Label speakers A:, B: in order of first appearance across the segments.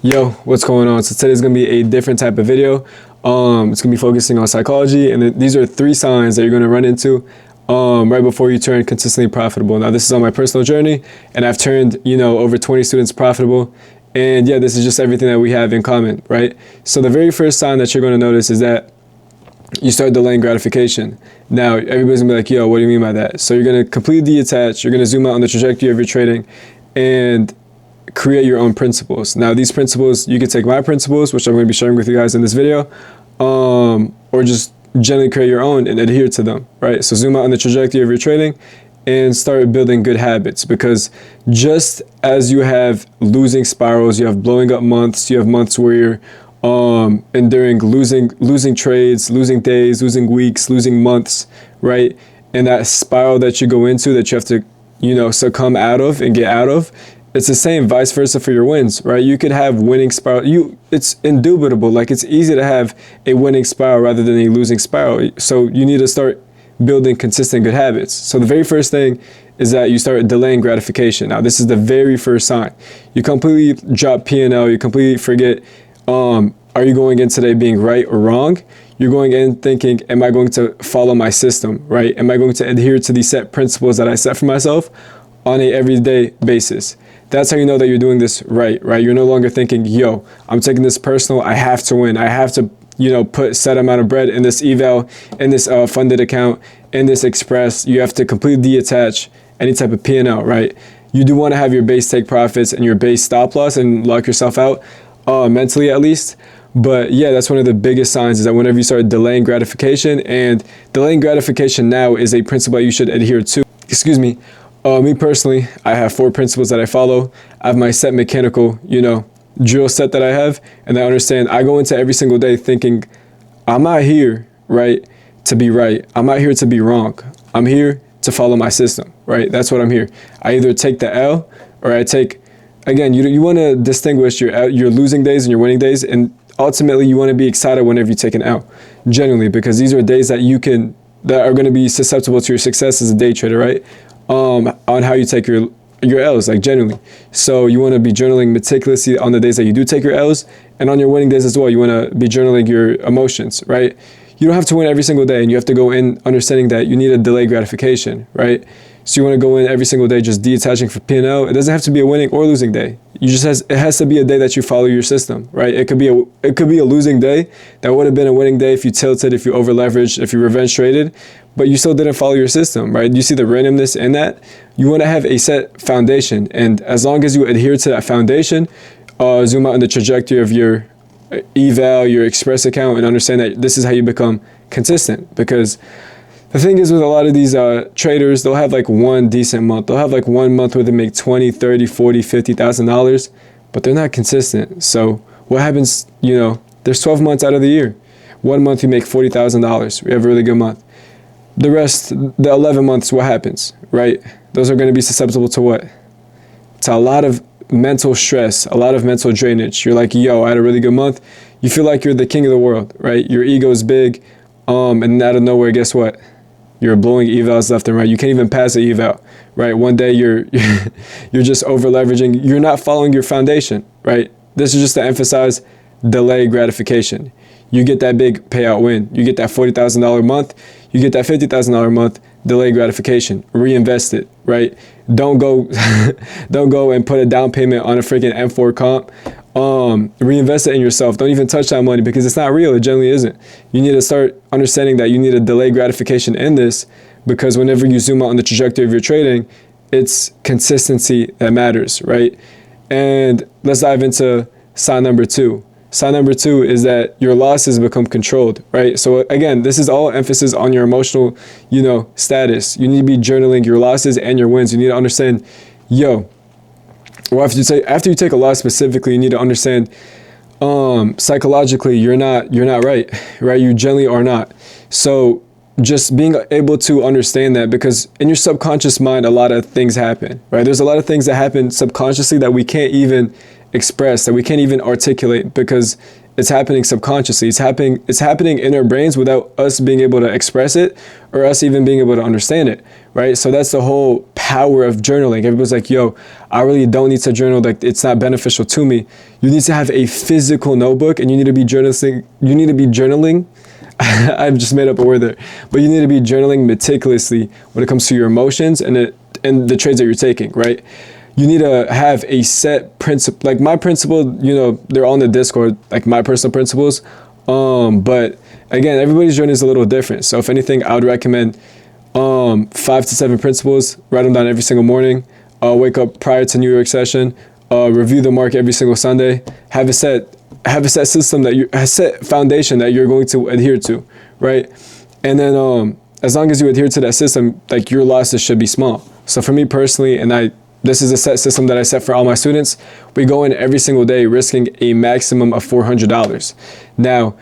A: Yo, what's going on? So today's gonna be a different type of video. It's gonna be focusing on psychology, and these are 3 signs that you're gonna run into right before you turn consistently profitable. Now, this is on my personal journey, and I've turned over 20 students profitable. And yeah, this is just everything that we have in common, right? So the very first sign that you're gonna notice is that you start delaying gratification. Now, everybody's gonna be like, yo, what do you mean by that? So you're gonna completely detach. You're gonna zoom out on the trajectory of your trading, and create your own principles. Now, these principles, you can take my principles, which I'm going to be sharing with you guys in this video, or just generally create your own and adhere to them, right? So zoom out on the trajectory of your trading and start building good habits, because just as you have losing spirals, you have blowing up months, you have months where you're enduring losing trades, losing days, losing weeks, losing months, right? And that spiral that you go into that you have to, succumb out of and get out of, it's the same vice versa for your wins, right? You could have winning spiral. It's indubitable. Like, it's easy to have a winning spiral rather than a losing spiral. So you need to start building consistent good habits. So the very first thing is that you start delaying gratification. Now, this is the very first sign. You completely drop P&L. You completely forget, are you going in today being right or wrong? You're going in thinking, am I going to follow my system, right? Am I going to adhere to these set principles that I set for myself on a everyday basis? That's how you know that you're doing this right? You're no longer thinking, yo, I'm taking this personal, I have to win. I have to, put set amount of bread in this eval, in this funded account, in this express. You have to completely detach any type of P&L, right? You do want to have your base take profits and your base stop loss and lock yourself out, mentally at least. But yeah, that's one of the biggest signs, is that whenever you start delaying gratification, and delaying gratification now is a principle you should adhere to. Excuse me. Me personally, I have 4 principles that I follow. I have my set mechanical, drill set that I have, and I understand I go into every single day thinking, I'm not here, right, to be right. I'm not here to be wrong. I'm here to follow my system, right? That's what I'm here. I either take the L or I take, again, you want to distinguish your losing days and your winning days, and ultimately you want to be excited whenever you take an L, genuinely, because these are days that that are going to be susceptible to your success as a day trader, right? On how you take your L's, like, genuinely. So you want to be journaling meticulously on the days that you do take your L's, and on your winning days as well. You want to be journaling your emotions, right? You don't have to win every single day, and you have to go in understanding that you need a delayed gratification, right? So you want to go in every single day just detaching from P&L. It doesn't have to be a winning or losing day. It has to be a day that you follow your system, right? It could be a losing day that would have been a winning day if you tilted, if you over leveraged, if you revenge traded, but you still didn't follow your system, right? You see the randomness in that? You want to have a set foundation, and as long as you adhere to that foundation, zoom out on the trajectory of your eval, your express account, and understand that this is how you become consistent. Because the thing is, with a lot of these traders, they'll have like one decent month. They'll have like one month where they make $20, $30, $40, $50,000, but they're not consistent. So what happens, there's 12 months out of the year. One month you make $40,000. We have a really good month. The rest, the 11 months, what happens, right? Those are going to be susceptible to what? To a lot of mental stress, a lot of mental drainage. You're like, yo, I had a really good month. You feel like you're the king of the world, right? Your ego is big. And out of nowhere, guess what? You're blowing evals left and right. You can't even pass an eval, right? One day you're just over leveraging. You're not following your foundation, right? This is just to emphasize delayed gratification. You get that big payout win. You get that $40,000 month. You get that $50,000 month. Delayed gratification. Reinvest it, right? Don't go and put a down payment on a freaking M4 comp. Reinvest it in yourself. Don't even touch that money, because it's not real. It generally isn't. You need to start understanding that you need a delayed gratification in this, because whenever you zoom out on the trajectory of your trading, it's consistency that matters, right? And let's dive into sign number 2. Sign number 2 is that your losses become controlled, right? So again, this is all emphasis on your emotional, status. You need to be journaling your losses and your wins. You need to understand, after you take a loss specifically, you need to understand, psychologically, you're not right? You generally are not. So just being able to understand that, because in your subconscious mind, a lot of things happen, right? There's a lot of things that happen subconsciously that we can't even express, that we can't even articulate, because it's happening subconsciously. It's happening in our brains without us being able to express it or us even being able to understand it, right? So that's the whole power of journaling. Everybody's like, yo, I really don't need to journal. Like, it's not beneficial to me. You need to have a physical notebook, and you need to be journaling. I've just made up a word there, but you need to be journaling meticulously when it comes to your emotions and the trades that you're taking, right? You need to have a set principle. Like my principle, you know, they're on the Discord, like my personal principles. But again, everybody's journey is a little different. So if anything, I would recommend 5 to 7 principles. Write them down every single morning. Wake up prior to New York session. Review the market every single Sunday. Have a set system a set foundation that you're going to adhere to, right? And then as long as you adhere to that system, like your losses should be small. So for me personally, and this is a set system that I set for all my students. We go in every single day risking a maximum of $400. Now,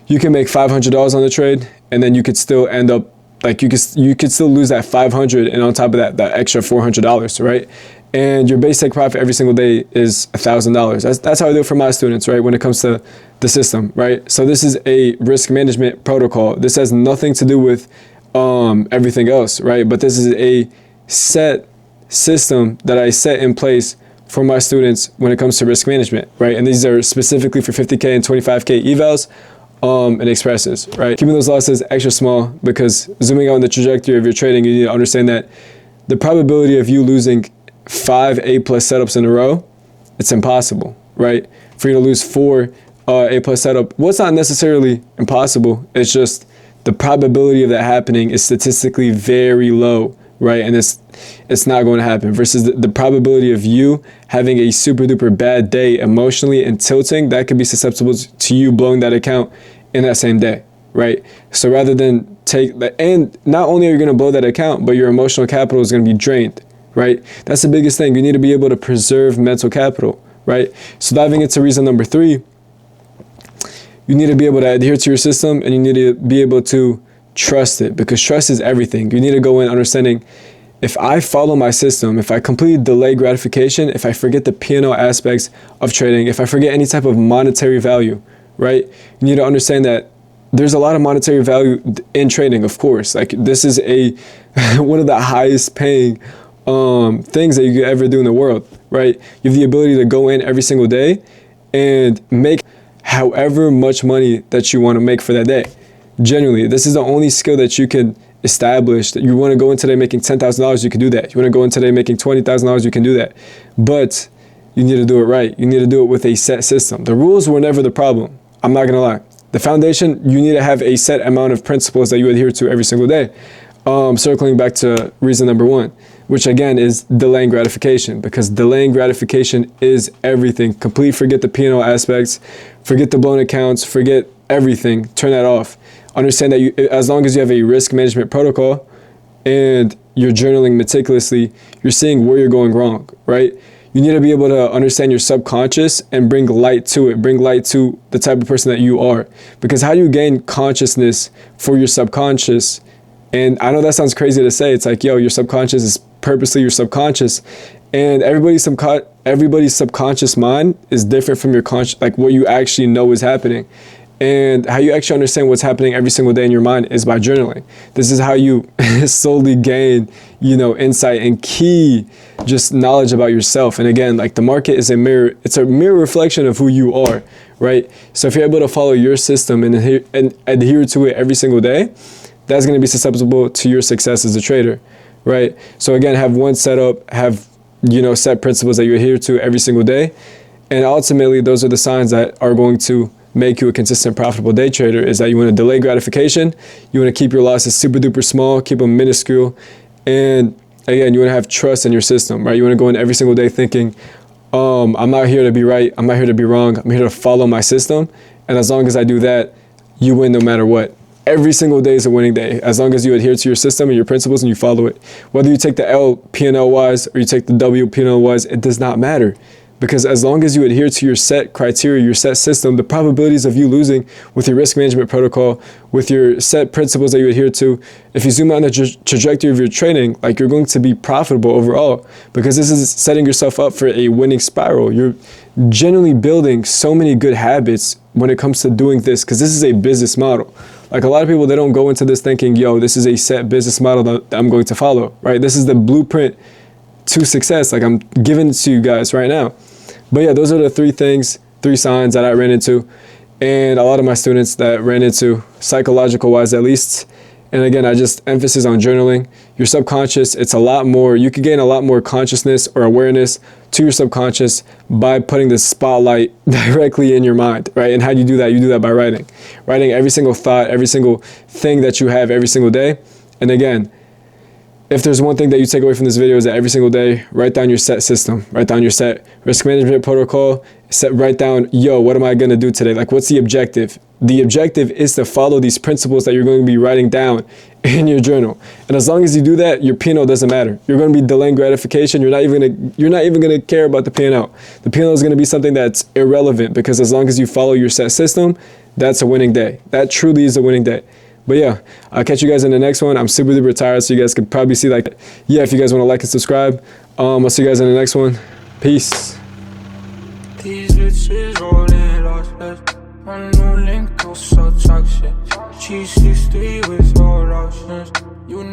A: you can make $500 on the trade, and then you could still end up, like you could still lose that $500, and on top of that extra $400, right? And your basic profit every single day is $1,000. That's how I do it for my students, right? When it comes to the system, right? So this is a risk management protocol. This has nothing to do with everything else, right? But this is a set system that I set in place for my students when it comes to risk management, right? And these are specifically for 50K and 25K evals and expresses, right? Keeping those losses extra small, because zooming out on the trajectory of your trading, you need to understand that the probability of you losing 5 A+ setups in a row, it's impossible, right? For you to lose 4 A+ setup, well, it's not necessarily impossible. It's just the probability of that happening is statistically very low, right? And it's not going to happen, versus the probability of you having a super duper bad day emotionally and tilting, that could be susceptible to you blowing that account in that same day, right? So rather than and not only are you going to blow that account, but your emotional capital is going to be drained, right? That's the biggest thing. You need to be able to preserve mental capital, right? So diving into reason number 3, you need to be able to adhere to your system, and you need to be able to trust it, because trust is everything. You need to go in understanding, if I follow my system, if I completely delay gratification, if I forget the P&L aspects of trading, if I forget any type of monetary value, right? You need to understand that there's a lot of monetary value in trading, of course. Like, this is one of the highest paying things that you could ever do in the world, right? You have the ability to go in every single day and make however much money that you want to make for that day. Generally, this is the only skill that you can establish. That you want to go in today making $10,000, you can do that. You want to go in today making $20,000, you can do that. But you need to do it right. You need to do it with a set system. The rules were never the problem. I'm not going to lie. The foundation, you need to have a set amount of principles that you adhere to every single day. Circling back to reason number 1, which again is delaying gratification, because delaying gratification is everything. Completely forget the P&L aspects, forget the blown accounts, forget everything. Turn that off. Understand that as long as you have a risk management protocol and you're journaling meticulously, you're seeing where you're going wrong, right? You need to be able to understand your subconscious and bring light to it. Bring light to the type of person that you are. Because how do you gain consciousness for your subconscious? And I know that sounds crazy to say. It's like, yo, your subconscious is purposely your subconscious. And everybody's subconscious mind is different from your conscious, like what you actually know is happening. And how you actually understand what's happening every single day in your mind is by journaling. This is how you solely gain, insight and key just knowledge about yourself. And again, like, the market is a mirror. It's a mirror reflection of who you are, right? So if you're able to follow your system and adhere to it every single day, that's going to be susceptible to your success as a trader, right? So again, have one setup, have, set principles that you adhere to every single day. And ultimately, those are the signs that are going to make you a consistent, profitable day trader, is that you want to delay gratification. You want to keep your losses super duper small, keep them minuscule. And again, you want to have trust in your system, right? You want to go in every single day thinking, I'm not here to be right. I'm not here to be wrong. I'm here to follow my system. And as long as I do that, you win no matter what. Every single day is a winning day, as long as you adhere to your system and your principles and you follow it. Whether you take the L P&L wise or you take the W P&L wise, it does not matter. Because as long as you adhere to your set criteria, your set system, the probabilities of you losing with your risk management protocol, with your set principles that you adhere to, if you zoom out on the trajectory of your trading, like, you're going to be profitable overall, because this is setting yourself up for a winning spiral. You're generally building so many good habits when it comes to doing this, because this is a business model. Like, a lot of people, they don't go into this thinking, yo, this is a set business model that I'm going to follow, right? This is the blueprint to success. Like I'm giving it to you guys right now. But yeah, those are the three signs that I ran into, and a lot of my students that ran into, psychological wise at least. And again, I just emphasis on journaling. Your subconscious, it's a lot more, you can gain a lot more consciousness or awareness to your subconscious by putting the spotlight directly in your mind, right? And how do you do that? You do that by writing. Writing every single thought, every single thing that you have every single day. And again, if there's one thing that you take away from this video is that every single day, write down your set system, write down your set risk management protocol, write down, yo, what am I going to do today? Like, what's the objective? The objective is to follow these principles that you're going to be writing down in your journal. And as long as you do that, your P&L doesn't matter. You're going to be delaying gratification. You're not even going to care about the P&L. The P&L is going to be something that's irrelevant, because as long as you follow your set system, that's a winning day. That truly is a winning day. But yeah, I'll catch you guys in the next one. I'm super duper tired, so you guys could probably see, like, yeah, if you guys want to like and subscribe. I'll see you guys in the next one. Peace.
B: These bitches rolling lossless. My new link, so toxic. G63 with all options. You know